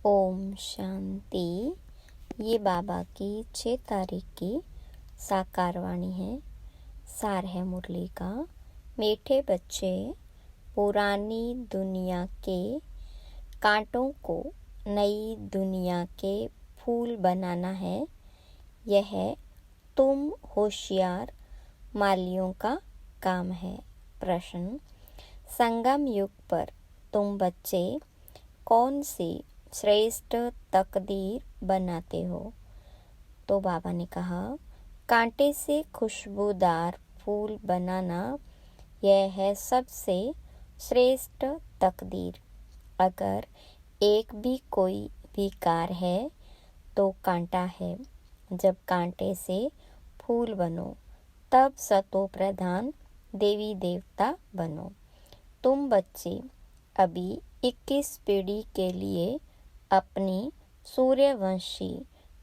ओम शांति। ये बाबा की 6 तारीख की साकार वाणी है। सार है मुरली का। मीठे बच्चे, पुरानी दुनिया के कांटों को नई दुनिया के फूल बनाना है। यह तुम होशियार मालियों का काम है। प्रश्न: संगम युग पर तुम बच्चे कौन सी श्रेष्ठ तकदीर बनाते हो? तो बाबा ने कहा, कांटे से खुशबूदार फूल बनाना, यह है सबसे श्रेष्ठ तकदीर। अगर एक भी कोई विकार है तो कांटा है। जब कांटे से फूल बनो तब सतो प्रधान देवी देवता बनो। तुम बच्चे अभी 21 पीढ़ी के लिए अपनी सूर्यवंशी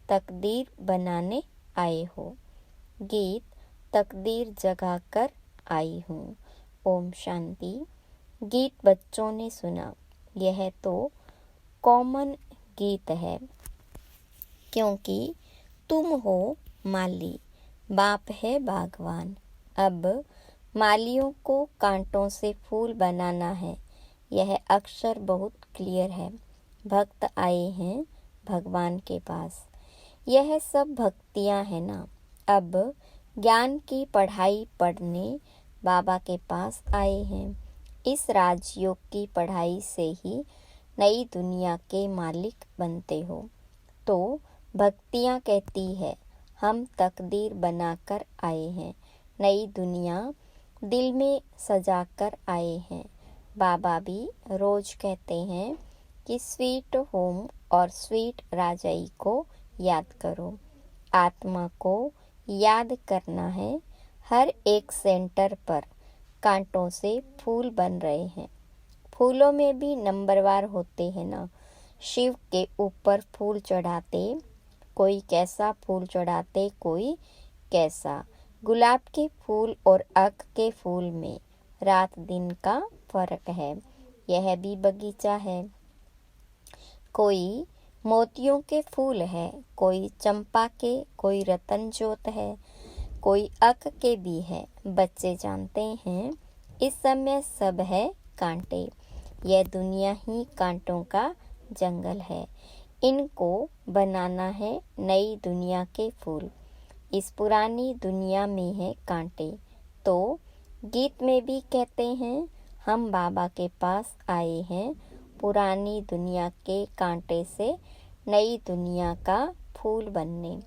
तकदीर बनाने आए हो। गीत तकदीर जगा कर आई हूँ। ओम शांति। गीत बच्चों ने सुना। यह तो कॉमन गीत है, क्योंकि तुम हो माली, बाप है बागवान। अब मालियों को कांटों से फूल बनाना है। यह अक्षर बहुत क्लियर है। भक्त आए हैं भगवान के पास। यह सब भक्तियां हैं ना। अब ज्ञान की पढ़ाई पढ़ने बाबा के पास आए हैं। इस राजयोग की पढ़ाई से ही नई दुनिया के मालिक बनते हो। तो भक्तियां कहती है, हम तकदीर बनाकर आए हैं। नई दुनिया दिल में सजा कर आए हैं। बाबा भी रोज कहते हैं कि स्वीट होम और स्वीट राजाई को याद करो। आत्मा को याद करना है। हर एक सेंटर पर कांटों से फूल बन रहे हैं। फूलों में भी नंबरवार होते हैं ना। शिव के ऊपर फूल चढ़ाते, कोई कैसा फूल चढ़ाते, कोई कैसा। गुलाब के फूल और अक के फूल में रात दिन का फर्क है। यह भी बगीचा है। कोई मोतियों के फूल है, कोई चंपा के, कोई रतन जोत है, कोई अक के भी है। बच्चे जानते हैं इस समय सब है कांटे। यह दुनिया ही कांटों का जंगल है। इनको बनाना है नई दुनिया के फूल। इस पुरानी दुनिया में है कांटे। तो गीत में भी कहते हैं, हम बाबा के पास आए हैं पुरानी दुनिया के कांटे से नई दुनिया का फूल बनने।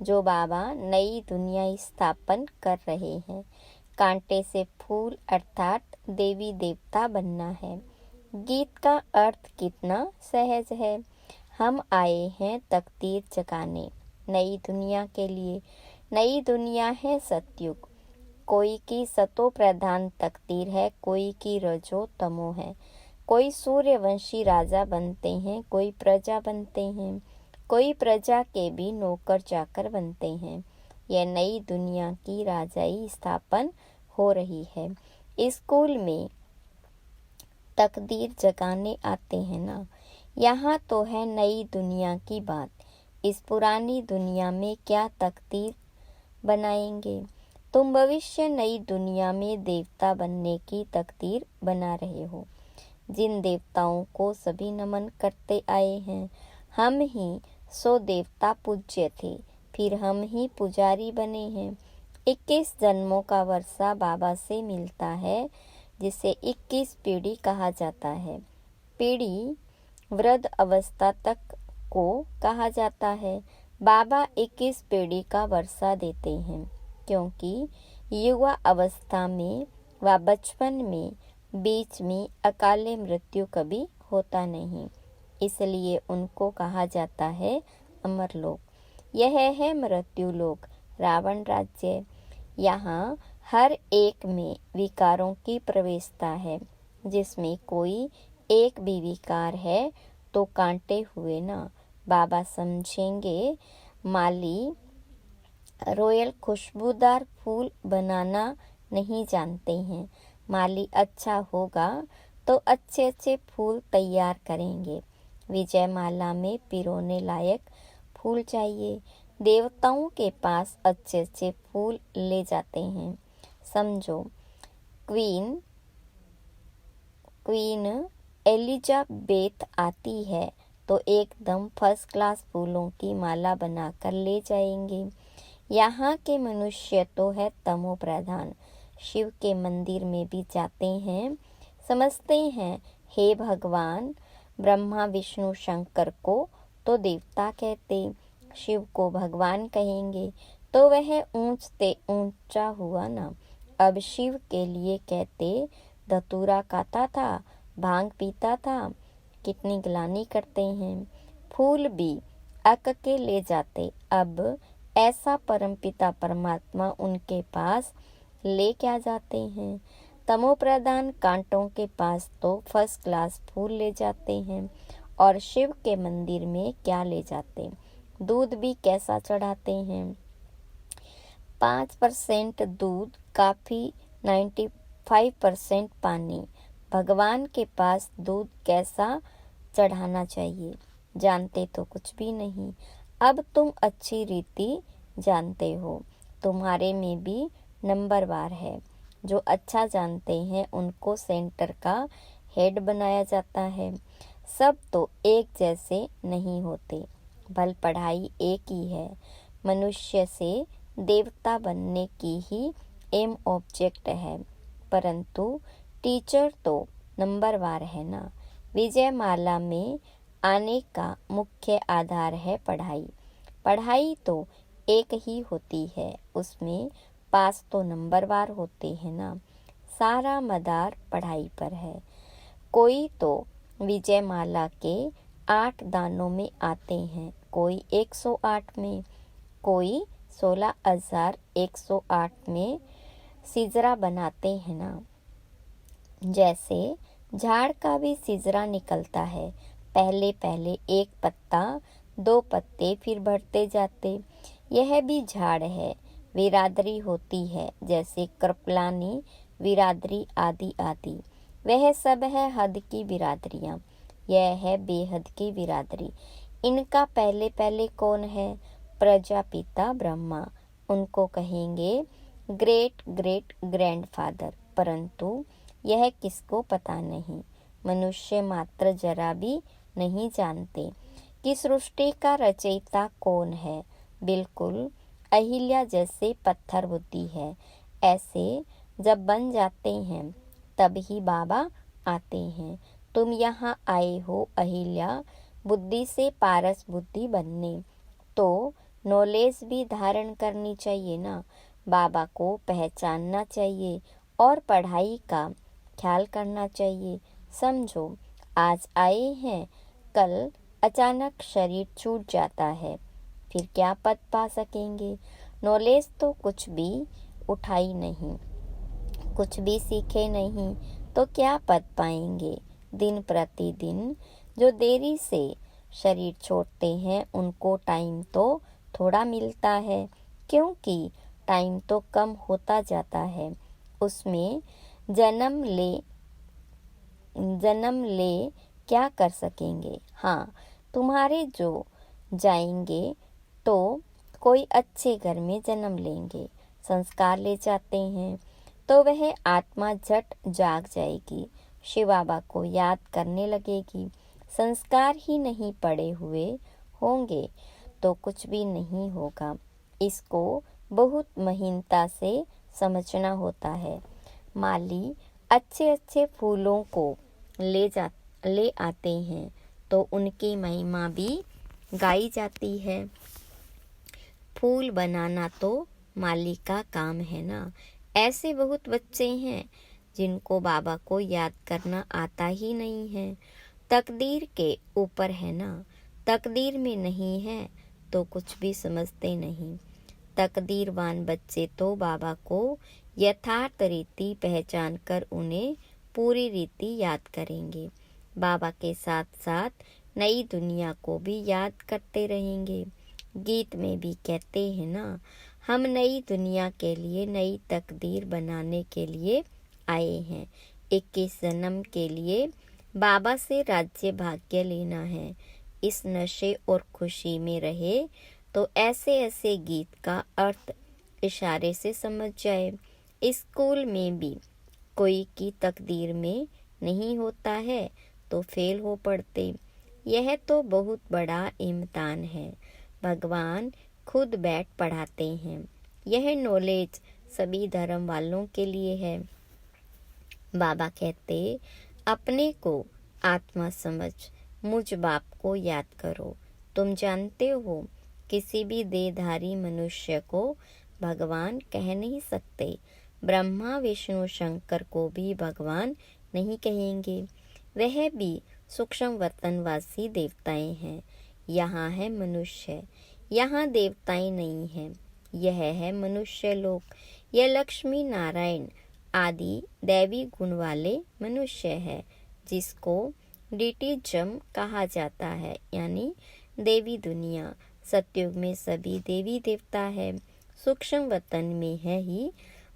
जो बाबा नई दुनिया स्थापन कर रहे हैं। कांटे से फूल अर्थात देवी देवता बनना है। गीत का अर्थ कितना सहज है। हम आए हैं तकदीर जगाने नई दुनिया के लिए। नई दुनिया है सतयुग। कोई की सतो प्रधान तकदीर है, कोई की रजो तमो है। कोई सूर्यवंशी राजा बनते हैं, कोई प्रजा बनते हैं, कोई प्रजा के भी नौकर चाकर बनते हैं। यह नई दुनिया की राजाई स्थापन हो रही है। स्कूल में तकदीर जगाने आते हैं ना। यहाँ तो है नई दुनिया की बात। इस पुरानी दुनिया में क्या तकदीर बनाएंगे? तुम भविष्य नई दुनिया में देवता बनने की तकदीर बना रहे हो। जिन देवताओं को सभी नमन करते आए हैं। हम ही 100 देवता पूज्य थे, फिर हम ही पुजारी बने हैं। 21 जन्मों का वर्षा बाबा से मिलता है, जिसे 21 पीढ़ी कहा जाता है। पीढ़ी वृद्ध अवस्था तक को कहा जाता है। बाबा 21 पीढ़ी का वर्षा देते हैं, क्योंकि युवा अवस्था में व बचपन में बीच में अकाले मृत्यु कभी होता नहीं। इसलिए उनको कहा जाता है अमर लोक। यह है मृत्यु लोक, रावण राज्य। यहाँ हर एक में विकारों की प्रवेशता है। जिसमें कोई एक भी विकार है तो कांटे हुए ना। बाबा समझेंगे माली रॉयल खुशबूदार फूल बनाना नहीं जानते हैं। माली अच्छा होगा तो अच्छे अच्छे फूल तैयार करेंगे। विजयमाला में पिरोने लायक फूल चाहिए। देवताओं के पास अच्छे अच्छे फूल ले जाते हैं। समझो, क्वीन एलिजाबेथ आती है तो एकदम फर्स्ट क्लास फूलों की माला बनाकर ले जाएंगे। यहाँ के मनुष्य तो है तमो प्रधान। शिव के मंदिर में भी जाते हैं, समझते हैं हे भगवान। ब्रह्मा विष्णु शंकर को तो देवता कहते, शिव को भगवान कहेंगे तो वह ऊंचते ऊंचा हुआ ना। अब शिव के लिए कहते धतूरा खाता था, भांग पीता था, कितनी ग्लानि करते हैं। फूल भी अक के ले जाते। अब ऐसा परमपिता परमात्मा उनके पास ले क्या जाते हैं। तमोप्रधान कांटों के पास तो फर्स्ट क्लास फूल ले जाते हैं। और शिव के मंदिर में क्या ले जाते, दूध भी कैसा चढ़ाते हैं। 5% दूध काफी, 95% पानी। भगवान के पास दूध कैसा चढ़ाना चाहिए जानते तो कुछ भी नहीं। अब तुम अच्छी रीति जानते हो, तुम्हारे में भी नंबरवार है। जो अच्छा जानते हैं उनको सेंटर का हेड बनाया जाता है। सब तो एक जैसे नहीं होते, भल पढ़ाई एक ही है। मनुष्य से देवता बनने की ही एम ऑब्जेक्ट है, परंतु टीचर तो नंबरवार है ना। विजयमाला में आने का मुख्य आधार है पढ़ाई। पढ़ाई तो एक ही होती है, उसमें पास तो नंबरवार होते हैं ना। सारा मदार पढ़ाई पर है। कोई तो विजयमाला के 8 दानों में आते हैं, कोई 108 में, कोई 16,108 में सिजरा बनाते हैं ना। जैसे झाड़ का भी सिजरा निकलता है, पहले पहले एक पत्ता, 2 पत्ते, फिर बढ़ते जाते। यह भी झाड़ है, बिरादरी होती है, जैसे कृपलानी बिरादरी आदि आदि। वह सब है हद की बिरादरियां, यह है बेहद की बिरादरी। इनका पहले पहले कौन है, प्रजापिता ब्रह्मा। उनको कहेंगे ग्रेट ग्रेट ग्रैंडफादर, परंतु यह किसको पता नहीं। मनुष्य मात्र जरा भी नहीं जानते कि सृष्टि का रचयिता कौन है। बिल्कुल अहिल्या जैसे पत्थर बुद्धि है। ऐसे जब बन जाते हैं तब ही बाबा आते हैं। तुम यहाँ आए हो अहिल्या बुद्धि से पारस बुद्धि बनने, तो नॉलेज भी धारण करनी चाहिए ना। बाबा को पहचानना चाहिए और पढ़ाई का ख्याल करना चाहिए। समझो, आज आए हैं, कल अचानक शरीर छूट जाता है, फिर क्या पद पा सकेंगे। नॉलेज तो कुछ भी उठाई नहीं, कुछ भी सीखे नहीं, तो क्या पद पाएंगे। दिन प्रतिदिन जो देरी से शरीर छोड़ते हैं उनको टाइम तो थोड़ा मिलता है, क्योंकि टाइम तो कम होता जाता है। उसमें जन्म ले क्या कर सकेंगे। हाँ, तुम्हारे जो जाएंगे तो कोई अच्छे घर में जन्म लेंगे, संस्कार ले जाते हैं तो वह आत्मा झट जाग जाएगी, शिव बाबा को याद करने लगेगी। संस्कार ही नहीं पड़े हुए होंगे तो कुछ भी नहीं होगा। इसको बहुत महीनता से समझना होता है। माली अच्छे अच्छे फूलों को ले आते हैं तो उनकी महिमा भी गाई जाती है। फूल बनाना तो माली का काम है ना। ऐसे बहुत बच्चे हैं जिनको बाबा को याद करना आता ही नहीं है। तकदीर के ऊपर है ना, तकदीर में नहीं है तो कुछ भी समझते नहीं। तकदीरवान बच्चे तो बाबा को यथार्थ रीति पहचान कर उन्हें पूरी रीति याद करेंगे। बाबा के साथ साथ नई दुनिया को भी याद करते रहेंगे। गीत में भी कहते हैं ना, हम नई दुनिया के लिए नई तकदीर बनाने के लिए आए हैं। 21 जन्म के लिए बाबा से राज्य भाग्य लेना है। इस नशे और खुशी में रहे तो ऐसे ऐसे गीत का अर्थ इशारे से समझ जाए। स्कूल में भी कोई की तकदीर में नहीं होता है तो फेल हो पड़ते। यह तो बहुत बड़ा इम्तिहान है। भगवान खुद बैठ पढ़ाते हैं। यह नॉलेज सभी धर्म वालों के लिए है। बाबा कहते, अपने को आत्मा समझ, मुझ बाप को याद करो। तुम जानते हो, किसी भी देहधारी मनुष्य को भगवान कह नहीं सकते। ब्रह्मा विष्णु शंकर को भी भगवान नहीं कहेंगे। वह भी सूक्ष्म वतनवासी देवताएं हैं। यहाँ है मनुष्य, यहाँ देवताएं नहीं हैं। यह है मनुष्य लोक। यह लक्ष्मी नारायण आदि दैवी गुण वाले मनुष्य है, जिसको डिटिजम कहा जाता है, यानी देवी दुनिया। सतयुग में सभी देवी देवता है। सूक्ष्म वतन में है ही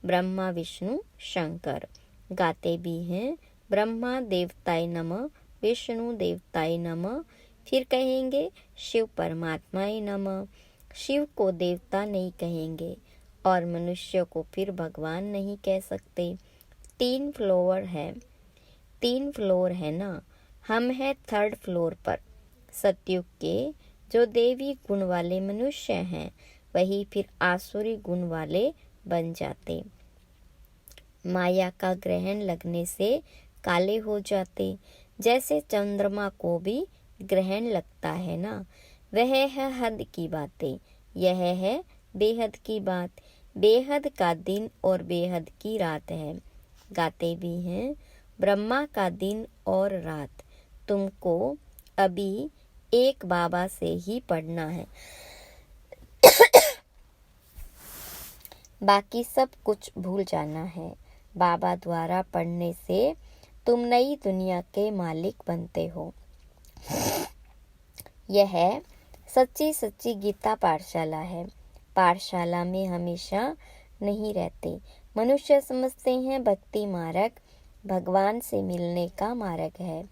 ब्रह्मा विष्णु शंकर। गाते भी हैं, ब्रह्मा देवताय नमः, विष्णु देवताय नमः। फिर कहेंगे शिव परमात्माय नमः। शिव को देवता नहीं कहेंगे और मनुष्य को फिर भगवान नहीं कह सकते। 3 फ्लोर है ना। हम हैं 3rd फ्लोर पर। सतयुग के जो देवी गुण वाले मनुष्य हैं, वही फिर आसुरी गुण वाले बन जाते। माया का ग्रहण लगने से काले हो जाते। जैसे चंद्रमा को भी ग्रहण लगता है ना। वह है हद की बातें, यह है बेहद की बात। बेहद का दिन और बेहद की रात है। गाते भी हैं, ब्रह्मा का दिन और रात। तुमको अभी एक बाबा से ही पढ़ना है, बाकी सब कुछ भूल जाना है। बाबा द्वारा पढ़ने से तुम नई दुनिया के मालिक बनते हो। यह सच्ची सच्ची गीता पाठशाला है। पाठशाला में हमेशा नहीं रहते। मनुष्य समझते हैं भक्ति मार्ग भगवान से मिलने का मार्ग है।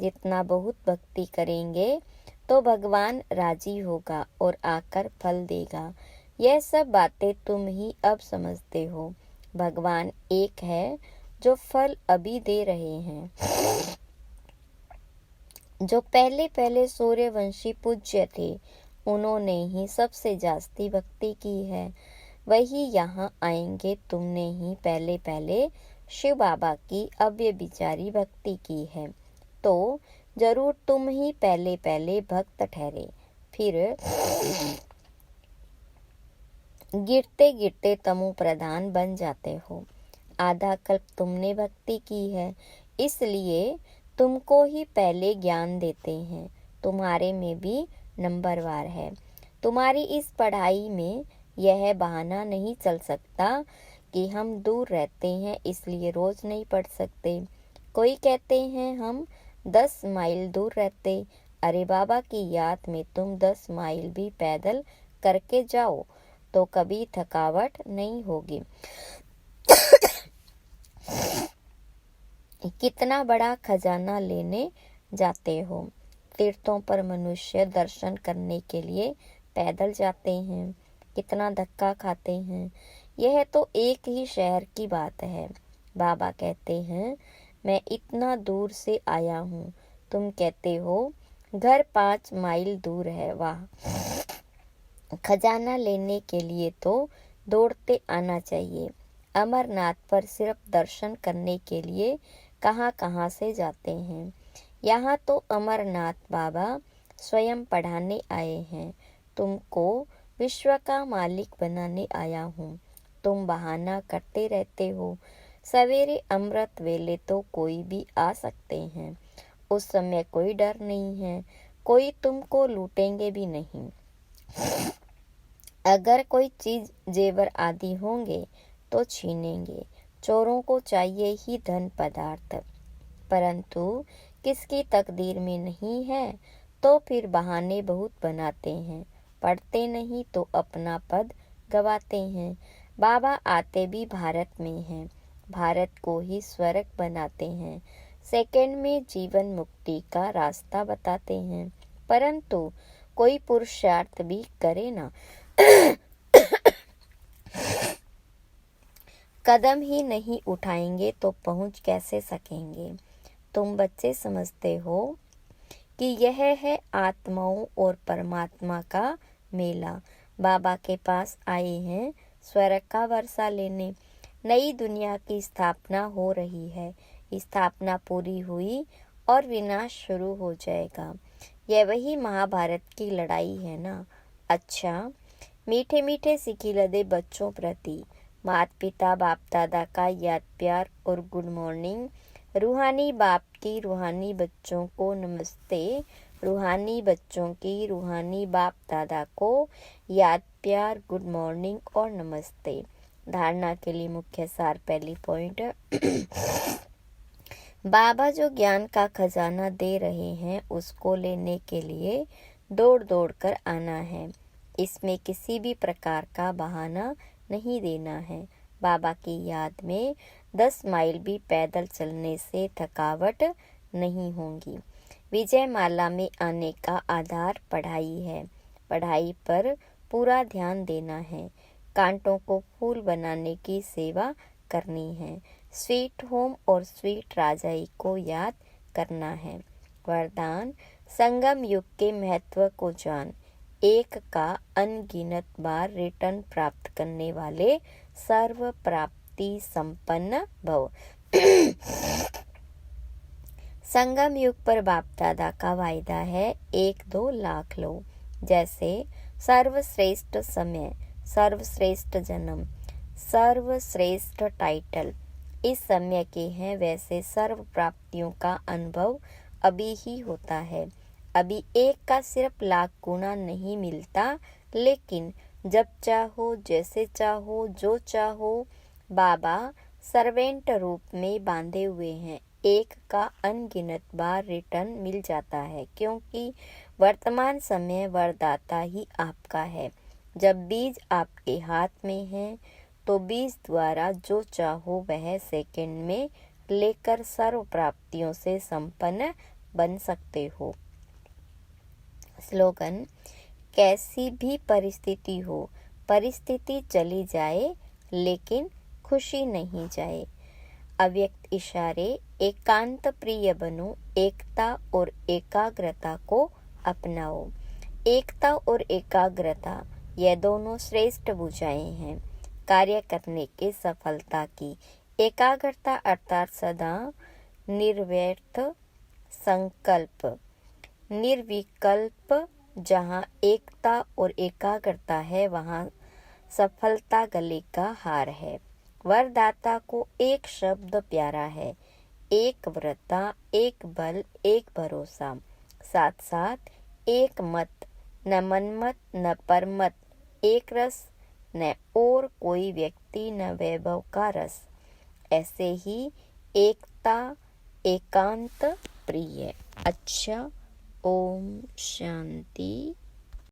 जितना बहुत भक्ति करेंगे तो भगवान राजी होगा और आकर फल देगा। यह सब बातें तुम ही अब समझते हो। भगवान एक है जो फल अभी दे रहे हैं। जो पहले सूर्यवंशी पूज्य थे, उन्होंने ही सबसे जास्ती भक्ति की है। वही यहाँ आएंगे। तुमने ही पहले शिव बाबा की अव्यभिचारी भक्ति की है, तो जरूर तुम ही पहले भक्त ठहरे। फिर गिरते गिरते तमो प्रधान बन जाते हो। आधा कल्प तुमने भक्ति की है, इसलिए तुमको ही पहले ज्ञान देते हैं। तुम्हारे में भी नंबरवार है। तुम्हारी इस पढ़ाई में यह बहाना नहीं चल सकता कि हम दूर रहते हैं इसलिए रोज नहीं पढ़ सकते। कोई कहते हैं हम 10 माइल दूर रहते। अरे बाबा की याद में तुम 10 माइल भी पैदल करके जाओ तो कभी थकावट नहीं होगी। कितना बड़ा खजाना लेने जाते हो। तीर्थों पर मनुष्य दर्शन करने के लिए पैदल जाते हैं। कितना धक्का खाते हैं। यह तो एक ही शहर की बात है। बाबा कहते हैं, मैं इतना दूर से आया हूँ। तुम कहते हो घर 5 माइल दूर है। वाह! खजाना लेने के लिए तो दौड़ते आना चाहिए। अमरनाथ पर सिर्फ दर्शन करने के लिए कहाँ से जाते हैं। यहाँ तो अमरनाथ बाबा स्वयं पढ़ाने आए हैं। तुमको विश्व का मालिक बनाने आया हूँ। तुम बहाना करते रहते हो। सवेरे अमृत वेले तो कोई भी आ सकते हैं। उस समय कोई डर नहीं है। कोई तुमको लूटेंगे भी नहीं। अगर कोई चीज जेवर आदि होंगे तो छीनेंगे। चोरों को चाहिए ही धन पदार्थ, परंतु किसकी तकदीर में नहीं है तो फिर बहाने बहुत बनाते हैं। पढ़ते नहीं तो अपना पद गवाते हैं। बाबा आते भी भारत में हैं। भारत को ही स्वर्ग बनाते हैं। सेकंड में जीवन मुक्ति का रास्ता बताते हैं, परंतु कोई पुरुषार्थ भी करे ना, कदम ही नहीं उठाएंगे तो पहुंच कैसे सकेंगे। तुम बच्चे समझते हो कि यह है आत्माओं और परमात्मा का मेला। बाबा के पास आए हैं स्वर्ग का वर्षा लेने। नई दुनिया की स्थापना हो रही है। स्थापना पूरी हुई और विनाश शुरू हो जाएगा। यह वही महाभारत की लड़ाई है ना। अच्छा, मीठे मीठे सिखिलदे बच्चों प्रति माता पिता बाप दादा का याद प्यार और गुड मॉर्निंग। रूहानी बाप की रूहानी बच्चों को नमस्ते। रूहानी बच्चों की रूहानी बाप दादा को याद प्यार गुड मॉर्निंग और नमस्ते। धारणा के लिए मुख्य सार। पहली पॉइंट, बाबा जो ज्ञान का खजाना दे रहे हैं उसको लेने के लिए दौड़ दौड़ कर आना है। इसमें किसी भी प्रकार का बहाना नहीं देना है। बाबा की याद में 10 माइल भी पैदल चलने से थकावट नहीं होगी। विजय माला में आने का आधार पढ़ाई है। पढ़ाई पर पूरा ध्यान देना है। कांटों को फूल बनाने की सेवा करनी है। स्वीट होम और स्वीट राजाई को याद करना है। वरदान, संगम युग के महत्व को जान। एक का अनगिनत बार रिटर्न प्राप्त करने वाले सर्व प्राप्ति संपन्न भव। संगम युग पर बाप दादा का वायदा है 1-2 लाख लो। जैसे सर्वश्रेष्ठ समय, सर्वश्रेष्ठ जन्म, सर्वश्रेष्ठ टाइटल इस समय के हैं, वैसे सर्व प्राप्तियों का अनुभव अभी ही होता है। अभी एक का सिर्फ लाख गुना नहीं मिलता, लेकिन जब चाहो, जैसे चाहो, जो चाहो, बाबा सर्वेंट रूप में बांधे हुए हैं। एक का अनगिनत बार रिटर्न मिल जाता है, क्योंकि वर्तमान समय वरदाता ही आपका है। जब बीज आपके हाथ में है तो बीज द्वारा जो चाहो वह सेकंड में लेकर सर्व प्राप्तियों से संपन्न बन सकते हो। स्लोगन, कैसी भी परिस्थिति हो, परिस्थिति चली जाए लेकिन खुशी नहीं जाए। अव्यक्त इशारे, एकांत प्रिय बनो, एकता और एकाग्रता को अपनाओ। एकता और एकाग्रता यह दोनों श्रेष्ठ भुजाएं हैं कार्य करने के सफलता की। एकाग्रता अर्थात सदा निर्व्यर्थ संकल्प, निर्विकल्प। जहाँ एकता और एकाग्रता है वहाँ सफलता गले का हार है। वरदाता को एक शब्द प्यारा है, एक व्रता, एक बल, एक भरोसा, साथ साथ एक मत, न मनमत न परमत, एक रस न और कोई व्यक्ति न वैभव का रस। ऐसे ही एकता एकांत प्रिय। अच्छा, ओम शांति।